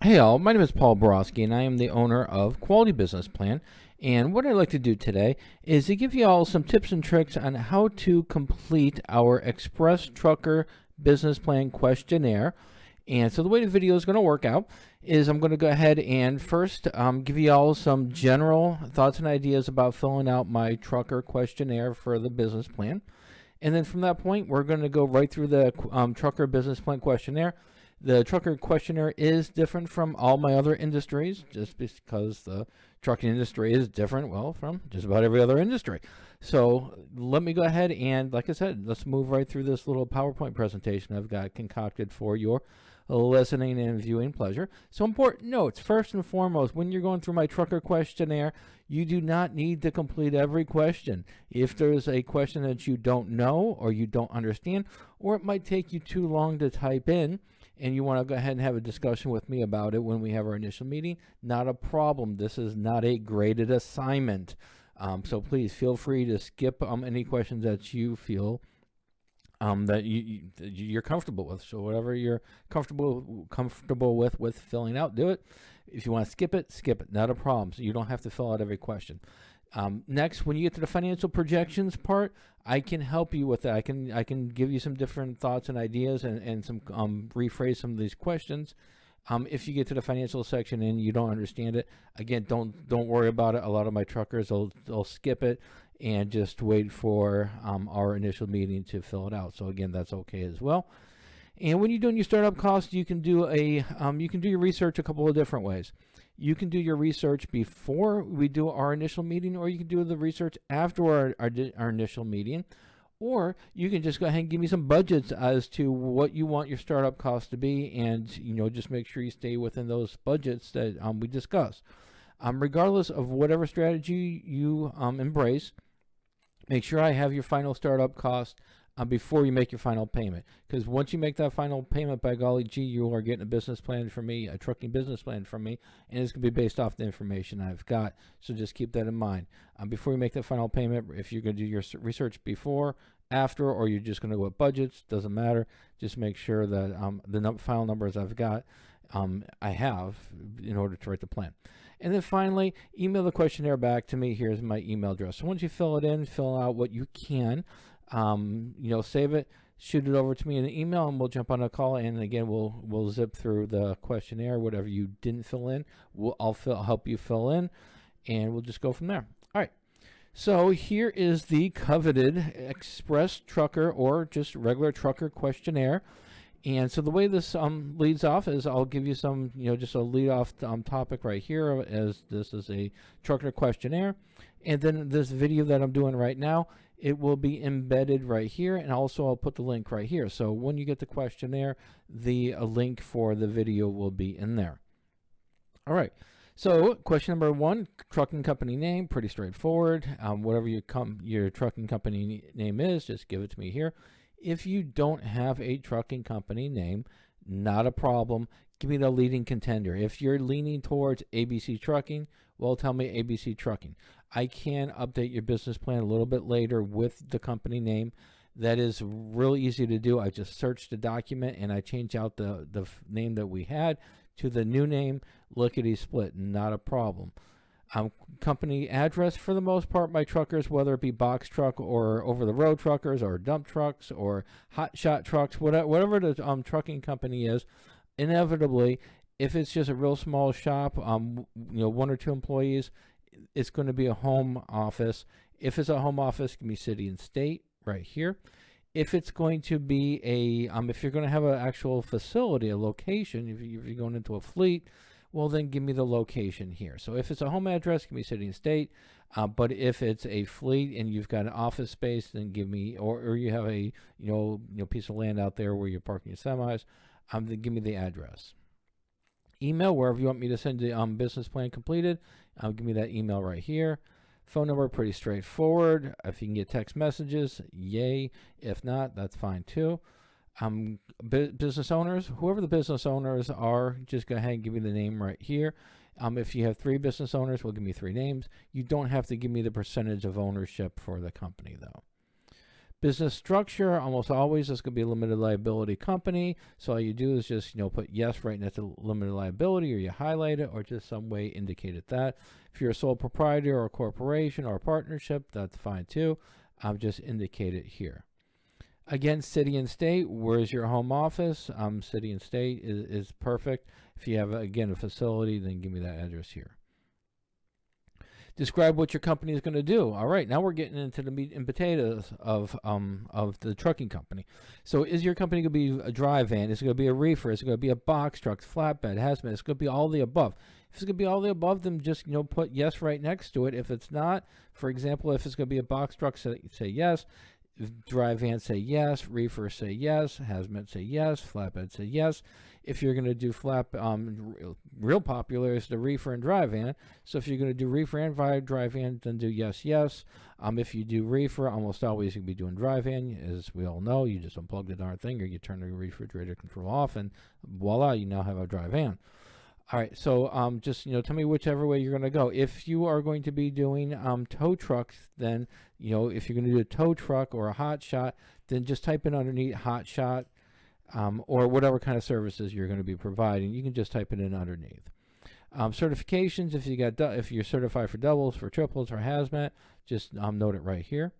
Hey all, my name is Paul Borowski and I am the owner of Quality Business Plan. And what I'd like to do today is to give you all some tips and tricks on how to complete our Express Trucker Business Plan questionnaire. And so the way the video is going to work out is I'm going to go ahead and first give you all some general thoughts and ideas about filling out my trucker questionnaire for the business plan. And then from that point, we're going to go right through the trucker business plan questionnaire. The trucker questionnaire is different from all my other industries, just because the trucking industry is different, well, from just about every other industry. So let me go ahead and, like I said, let's move right through this little PowerPoint presentation I've got concocted for your listening and viewing pleasure. So important notes. First and foremost, when you're going through my trucker questionnaire, you do not need to complete every question. If there's a question that you don't know or you don't understand, or it might take you too long to type in, and you want to go ahead and have a discussion with me about it when we have our initial meeting, not a problem. This is not a graded assignment. So please feel free to skip any questions that you feel that you're comfortable with. So whatever you're comfortable with filling out, do it. If you want to skip it, not a problem. So you don't have to fill out every question. Next, when you get to the financial projections part, I can help you with that. I can give you some different thoughts and ideas and some rephrase some of these questions. If you get to the financial section and you don't understand it, again, don't worry about it. A lot of my truckers they'll skip it and just wait for our initial meeting to fill it out. So again, that's okay as well. And when you're doing your startup costs, you can do your research a couple of different ways. You can do your research before we do our initial meeting, or you can do the research after our initial meeting, or you can just go ahead and give me some budgets as to what you want your startup costs to be, and just make sure you stay within those budgets that we discuss. Regardless of whatever strategy you embrace, make sure I have your final startup cost before you make your final payment. Because once you make that final payment, by golly gee, you are getting a business plan from me, a trucking business plan from me, and it's going to be based off the information I've got. So just keep that in mind. Before you make that final payment, if you're going to do your research before, after, or you're just going to go with budgets, doesn't matter. Just make sure that the final numbers I've got, I have in order to write the plan. And then finally, email the questionnaire back to me. Here's my email address. So once you fill it in, fill out what you can. Save it, shoot it over to me in an email, and we'll jump on a call. And again, we'll zip through the questionnaire. Whatever you didn't fill in, I'll help you fill in, and we'll just go from there. All right. So here is the coveted Express Trucker or just regular trucker questionnaire. And so the way this leads off is I'll give you some, just a lead off topic right here, as this is a trucker questionnaire. And then this video that I'm doing right now, it will be embedded right here, and also I'll put the link right here. So when you get the questionnaire, the link for the video will be in there. All right. So question number 1, trucking company name, pretty straightforward. Whatever your trucking company name is, just give it to me here. If you don't have a trucking company name, not a problem. Give me the leading contender. If you're leaning towards ABC Trucking, well, tell me ABC Trucking. I can update your business plan a little bit later with the company name. That is real easy to do. I just searched the document and I changed out the name that we had to the new name, lickety split, not a problem. Company address, for the most part, my truckers, whether it be box truck or over-the-road truckers or dump trucks or hot shot trucks, whatever the trucking company is, inevitably, if it's just a real small shop, 1 or 2 employees, it's going to be a home office. If it's a home office, give me city and state right here. If it's going to be if you're going to have an actual facility, a location, if you're going into a fleet, well, then give me the location here. So if it's a home address, give me city and state. But if it's a fleet and you've got an office space, then give me, or you have a piece of land out there where you're parking your semis, then give me the address. Email, wherever you want me to send the business plan completed, give me that email right here. Phone number, pretty straightforward. If you can get text messages, yay. If not, that's fine too. Business owners, whoever the business owners are, just go ahead and give me the name right here. If you have 3 business owners, we'll give me 3 names. You don't have to give me the percentage of ownership for the company, though. Business structure, almost always it's going to be a limited liability company. So all you do is just, put yes right next to limited liability, or you highlight it, or just some way indicate it that. If you're a sole proprietor or a corporation or a partnership, that's fine too. Just indicate it here. Again, city and state, where's your home office? City and state is perfect. If you have, again, a facility, then give me that address here. Describe what your company is going to do. All right, now we're getting into the meat and potatoes of the trucking company. So is your company going to be a dry van? Is it going to be a reefer? Is it going to be a box truck, flatbed, hazmat? It's going to be all the above. If it's going to be all the above, then just put yes right next to it. If it's not, for example, if it's going to be a box truck, say yes. Dry van, say yes. Reefer, say yes. Hazmat, say yes. Flatbed, say yes. If you're going to do real popular is the reefer and dry van. So if you're going to do reefer and dry van, then do yes, yes. If you do reefer, almost always you'll be doing dry van. As we all know, you just unplug the darn thing, or you turn the refrigerator control off, and voila, you now have a dry van. All right, so just tell me whichever way you're going to go. If you are going to be doing tow trucks, then if you're going to do a tow truck or a hot shot, then just type in underneath hot shot, or whatever kind of services you're going to be providing. You can just type it in underneath. Certifications, if you're certified for doubles, for triples, or hazmat, just note it right here.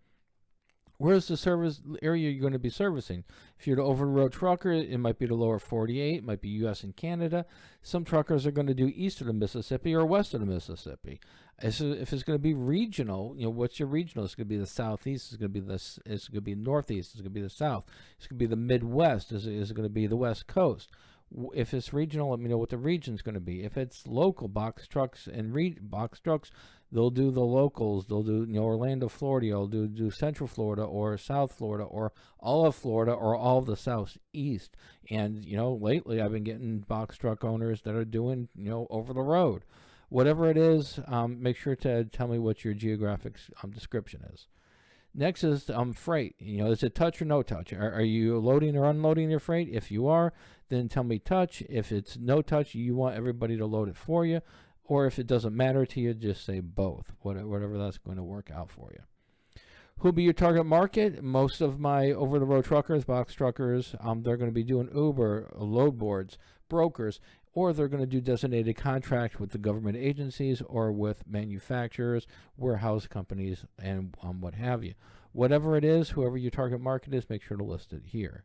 Where's the service area you're going to be servicing? If you're the over-the-road trucker, it might be the lower 48, it might be U.S. and Canada. Some truckers are going to do east of the Mississippi or west of the Mississippi. If it's going to be regional, what's your regional? It's going to be the southeast. It's going to be the northeast. It's going to be the south. It's going to be the Midwest. Is it going to be the West Coast? If it's regional, let me know what the region's going to be. If it's local, box trucks, they'll do the locals. They'll do Orlando, Florida. They'll do Central Florida or South Florida or all of Florida or all of the Southeast. And lately I've been getting box truck owners that are doing over the road. Whatever it is, make sure to tell me what your geographic description is. Next is freight. Is it touch or no touch? Are you loading or unloading your freight? If you are, then tell me touch. If it's no touch, you want everybody to load it for you. Or if it doesn't matter to you, just say both, whatever that's going to work out for you. Who'll be your target market? Most of my over-the-road truckers, box truckers, they're going to be doing Uber, load boards, brokers, or they're going to do designated contracts with the government agencies or with manufacturers, warehouse companies, and what have you. Whatever it is, whoever your target market is, make sure to list it here.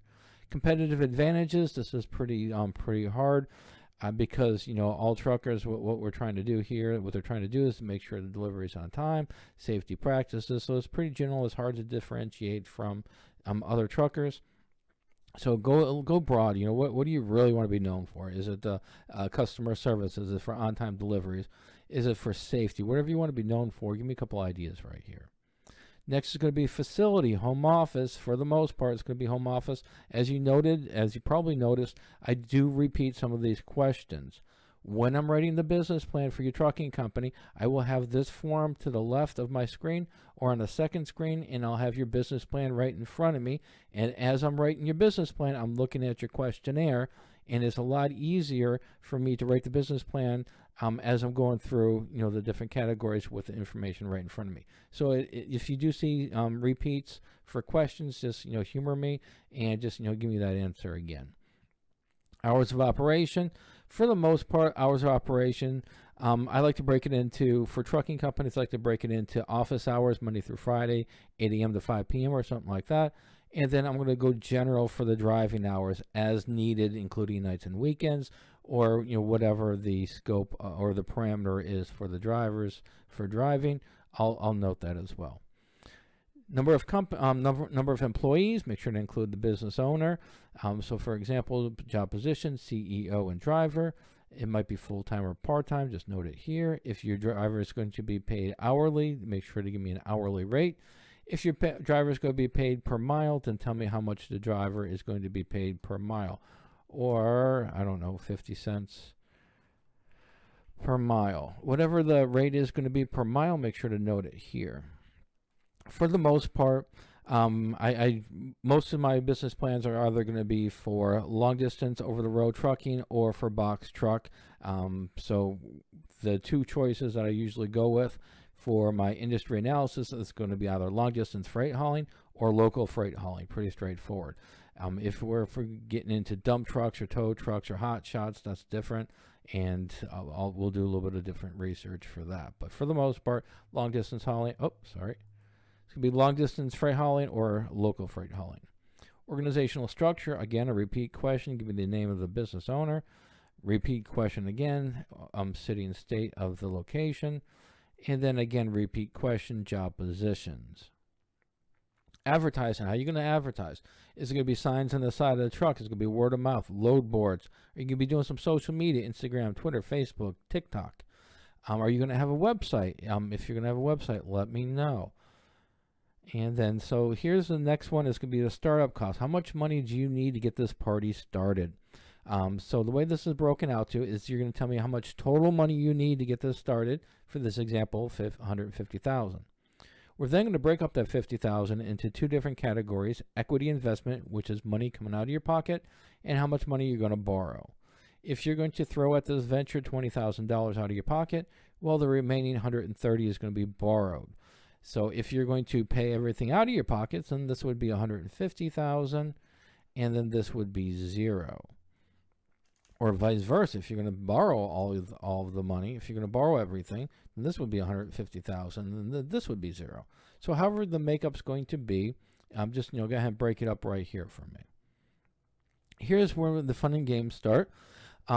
Competitive advantages. This is pretty hard. Because all truckers, what we're trying to do here, what they're trying to do is to make sure the delivery is on time, safety practices. So it's pretty general. It's hard to differentiate from other truckers. So go broad. What do you really want to be known for? Is it the customer service? Is it for on-time deliveries? Is it for safety? Whatever you want to be known for, give me a couple ideas right here. Next is going to be facility, home office. For the most part, it's going to be home office. As you probably noticed, I do repeat some of these questions. When I'm writing the business plan for your trucking company, I will have this form to the left of my screen or on the second screen, and I'll have your business plan right in front of me. And as I'm writing your business plan, I'm looking at your questionnaire, and it's a lot easier for me to write the business plan as I'm going through, the different categories with the information right in front of me. So if you do see repeats for questions, just, humor me and just, give me that answer again. Hours of operation. For the most part, hours of operation, I like to break it into, for trucking companies, I like to break it into office hours, Monday through Friday, 8 a.m. to 5 p.m. or something like that. And then I'm going to go general for the driving hours as needed, including nights and weekends, or whatever the scope or the parameter is for the drivers for driving. I'll note that as well. Number of employees, make sure to include the business owner. So for example, job position, CEO and driver. It might be full-time or part-time, just note it here. If your driver is going to be paid hourly, make sure to give me an hourly rate. If your driver is going to be paid per mile, then tell me how much the driver is going to be paid per mile. Or, I don't know, 50 cents per mile. Whatever the rate is going to be per mile, make sure to note it here. For the most part, most of my business plans are either going to be for long distance over the road trucking or for box truck. So the two choices that I usually go with For my industry analysis, it's going to be either long distance freight hauling or local freight hauling. Pretty straightforward. If we're getting into dump trucks or tow trucks or hot shots, that's different, and we'll do a little bit of different research for that. But for the most part, long distance hauling. Oh, sorry. It's going to be long distance freight hauling or local freight hauling. Organizational structure, again, a repeat question. Give me the name of the business owner. Repeat question again, city and state of the location. And then again, repeat question, job positions. Advertising, how are you going to advertise? Is it going to be signs on the side of the truck? Is it going to be word of mouth, load boards? Are you going to be doing some social media, Instagram, Twitter, Facebook, TikTok? Are you going to have a website? If you're going to have a website, let me know. And then, so here's the next one. It's going to be the startup cost. How much money do you need to get this party started? So the way this is broken out to is you're going to tell me how much total money you need to get this started. For this example, $150,000. We're then going to break up that $50,000 into two different categories: equity investment, which is money coming out of your pocket, and how much money you're going to borrow. If you're going to throw at this venture $20,000 out of your pocket, well, the remaining $130,000 is going to be borrowed. So if you're going to pay everything out of your pockets, then this would be $150,000, and then this would be zero. Or vice versa, if you're going to borrow all of the money, if you're going to borrow everything, then this would be $150,000, and then this would be zero. So however the makeup's going to be, I'm just go ahead and break it up right here for me. Here's where the fun and games start.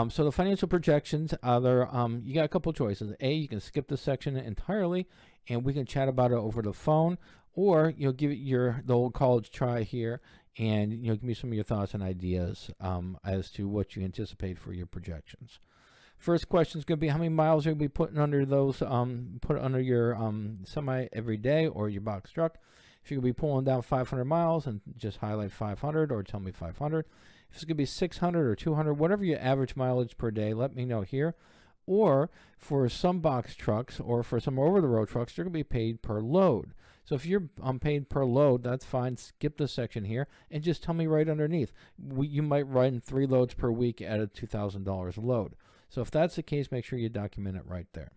So the financial projections are you got a couple choices. A, you can skip this section entirely, and we can chat about it over the phone, or give it the old college try here, and give me some of your thoughts and ideas as to what you anticipate for your projections. First question is going to be how many miles are you going to be putting under those put under your semi every day or your box truck. If you're going to be pulling down 500 miles, and just highlight 500 or tell me 500. If it's going to be 600 or 200, whatever your average mileage per day, let me know here. Or for some box trucks or for some over-the-road trucks, they're going to be paid per load. So if you're paid per load, that's fine. Skip this section here and just tell me right underneath. You might run 3 loads per week at a $2,000 a load. So if that's the case, make sure you document it right there.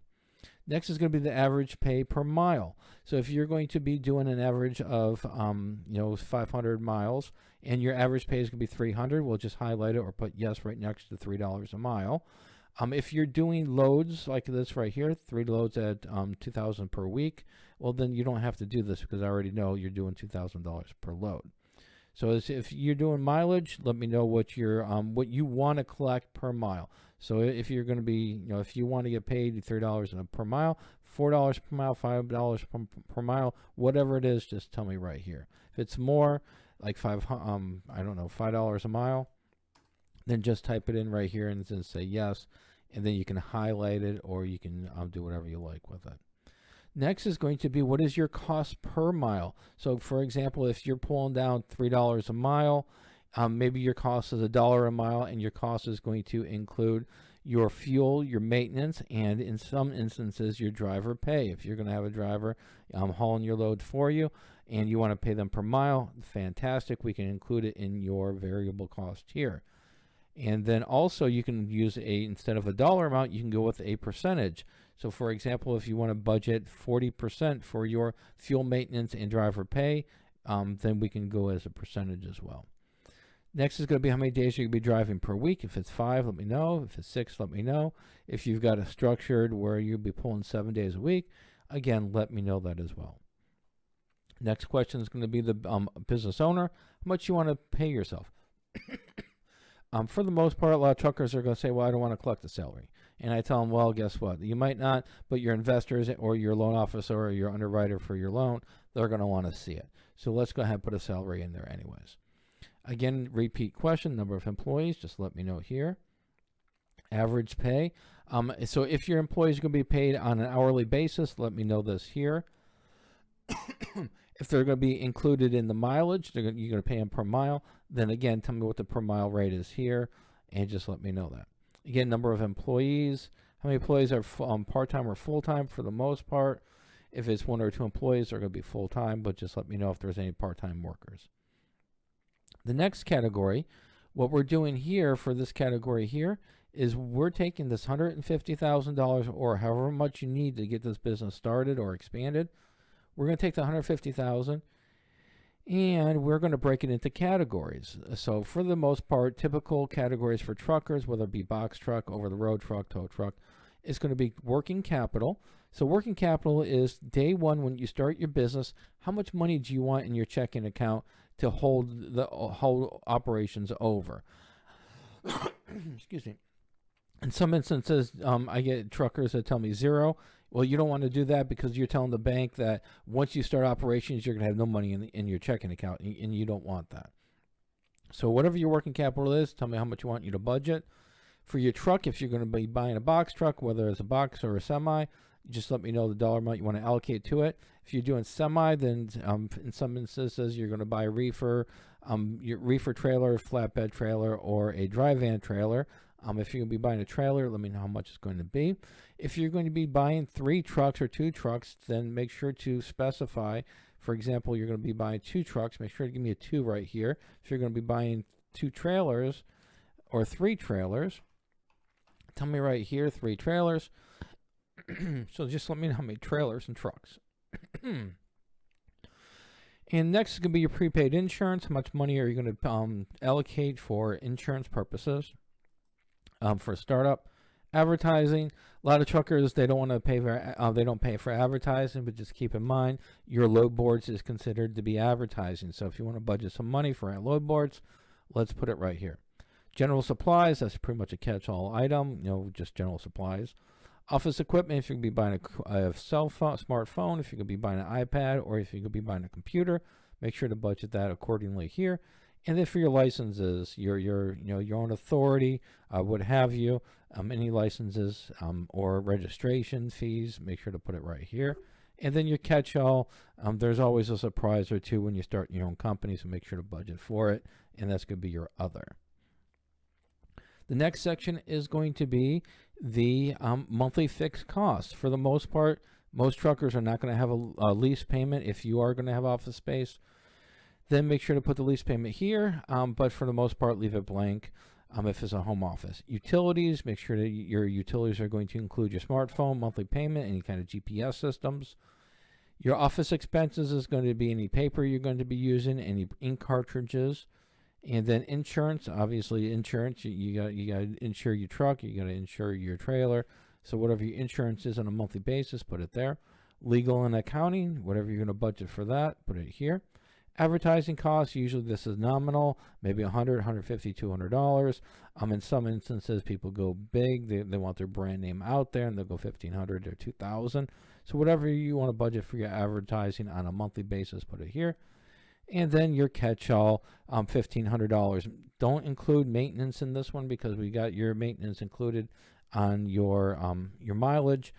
Next is going to be the average pay per mile. So if you're going to be doing an average of 500 miles and your average pay is going to be 300, we'll just highlight it or put yes right next to $3 a mile. If you're doing loads like this right here, 3 loads at $2,000 per week, well, then you don't have to do this because I already know you're doing $2,000 per load. So if you're doing mileage, let me know what what you want to collect per mile. So if you're going to be, if you want to get paid $3 per mile, $4 per mile, $5 per mile, whatever it is, just tell me right here. If it's more, like $5 a mile, then just type it in right here and then say yes, and then you can highlight it or you can do whatever you like with it. Next is going to be what is your cost per mile. So for example, if you're pulling down $3 a mile, maybe your cost is $1 a mile, and your cost is going to include your fuel, your maintenance, and in some instances your driver pay. If you're going to have a driver hauling your load for you and you want to pay them per mile, fantastic, we can include it in your variable cost here. And then also you can use instead of a dollar amount, you can go with a percentage. So for example, if you want to budget 40% for your fuel maintenance and driver pay, then we can go as a percentage as well. Next is going to be how many days you're going to be driving per week. If it's 5, let me know. If it's 6, let me know. If you've got it structured where you'll be pulling 7 days a week, again, let me know that as well. Next question is going to be the business owner, how much you want to pay yourself. For the most part, a lot of truckers are going to say, well, I don't want to collect a salary. And I tell them, well, guess what? You might not, but your investors or your loan officer or your underwriter for your loan, they're going to want to see it. So let's go ahead and put a salary in there anyways. Again, repeat question, number of employees, just let me know here. Average pay. So if your employees are going to be paid on an hourly basis, let me know this here. If they're going to be included in the mileage, you're going to pay them per mile, then again, tell me what the per mile rate is here, and just let me know that. Again, number of employees, how many employees are part-time or full-time for the most part. If it's 1 or 2 employees, they're going to be full-time, but just let me know if there's any part-time workers. The next category, what we're doing here for this category here is we're taking this $150,000 or however much you need to get this business started or expanded. We're going to take the $150,000 and we're going to break it into categories. So for the most part, typical categories for truckers, whether it be box truck, over-the-road truck, tow truck, is going to be working capital. So working capital is day one when you start your business. How much money do you want in your checking account to hold the whole operations over? Excuse me. In some instances, I get truckers that tell me zero. Well, you don't want to do that because you're telling the bank that once you start operations, you're going to have no money in your checking account, and you don't want that. So whatever your working capital is, tell me how much you want you to budget. For your truck, if you're going to be buying a box truck, whether it's a box or a semi, just let me know the dollar amount you want to allocate to it. If you're doing semi, then in some instances, you're going to buy a reefer, your reefer trailer, flatbed trailer, or a dry van trailer. If you're going to be buying a trailer, let me know how much it's going to be. If you're going to be buying 3 trucks or 2 trucks, then make sure to specify. For example, you're going to be buying 2 trucks. Make sure to give me a 2 right here. If you're going to be buying 2 trailers or 3 trailers, tell me right here, 3 trailers. So just let me know how many trailers and trucks. And next is going to be your prepaid insurance. How much money are you going to allocate for insurance purposes? For startup, advertising. A lot of truckers, they don't want to pay for they don't pay for advertising, but just keep in mind your load boards is considered to be advertising. So if you want to budget some money for load boards, let's put it right here. General supplies, that's pretty much a catch-all item, just general supplies. Office equipment, if you're going to be buying a cell phone, smartphone, if you're going to be buying an iPad, or if you're going to be buying a computer, make sure to budget that accordingly here. And then for your licenses, your own authority, what have you, any licenses or registration fees, make sure to put it right here. And then your catch-all, there's always a surprise or two when you start your own company, so make sure to budget for it, and that's going to be your other. The next section is going to be the monthly fixed costs. For the most part, most truckers are not going to have a lease payment. If you are going to have office space, then make sure to put the lease payment here, but for the most part, leave it blank if it's a home office. Utilities, make sure that your utilities are going to include your smartphone, monthly payment, any kind of GPS systems. Your office expenses is going to be any paper you're going to be using, any ink cartridges. And then insurance, obviously insurance, you got to insure your truck, you got to insure your trailer. So whatever your insurance is on a monthly basis, put it there. Legal and accounting, whatever you're going to budget for that, put it here. Advertising costs, usually this is nominal, maybe $100, $150, $200. In some instances, people go big. They want their brand name out there, and they'll go $1,500 or $2,000. So whatever you want to budget for your advertising on a monthly basis, put it here. And then your catch-all, $1,500. Don't include maintenance in this one because we got your maintenance included on your mileage.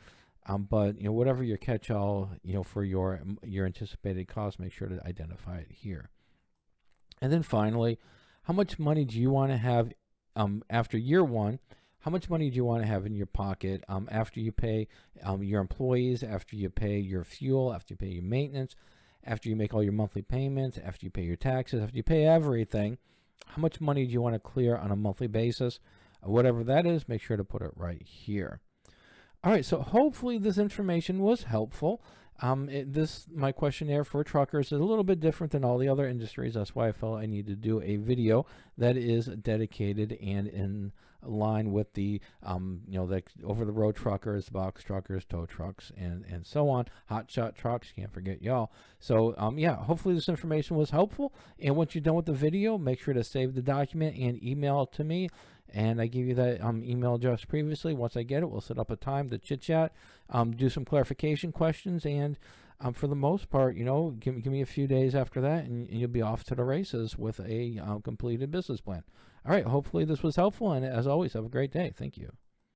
But whatever your catch-all, for your anticipated cost, make sure to identify it here. And then finally, how much money do you want to have after year one? How much money do you want to have in your pocket after you pay your employees, after you pay your fuel, after you pay your maintenance, after you make all your monthly payments, after you pay your taxes, after you pay everything? How much money do you want to clear on a monthly basis? Whatever that is, make sure to put it right here. All right, so hopefully this information was helpful. My questionnaire for truckers is a little bit different than all the other industries. That's why I felt I need to do a video that is dedicated and in line with the, the over-the-road truckers, box truckers, tow trucks, and so on. Hot shot trucks, can't forget y'all. So, yeah, hopefully this information was helpful. And once you're done with the video, make sure to save the document and email it to me. And I gave you that email address previously. Once I get it, we'll set up a time to chit-chat, do some clarification questions, and for the most part, give me a few days after that, and you'll be off to the races with a completed business plan. All right, hopefully this was helpful, and as always, have a great day. Thank you.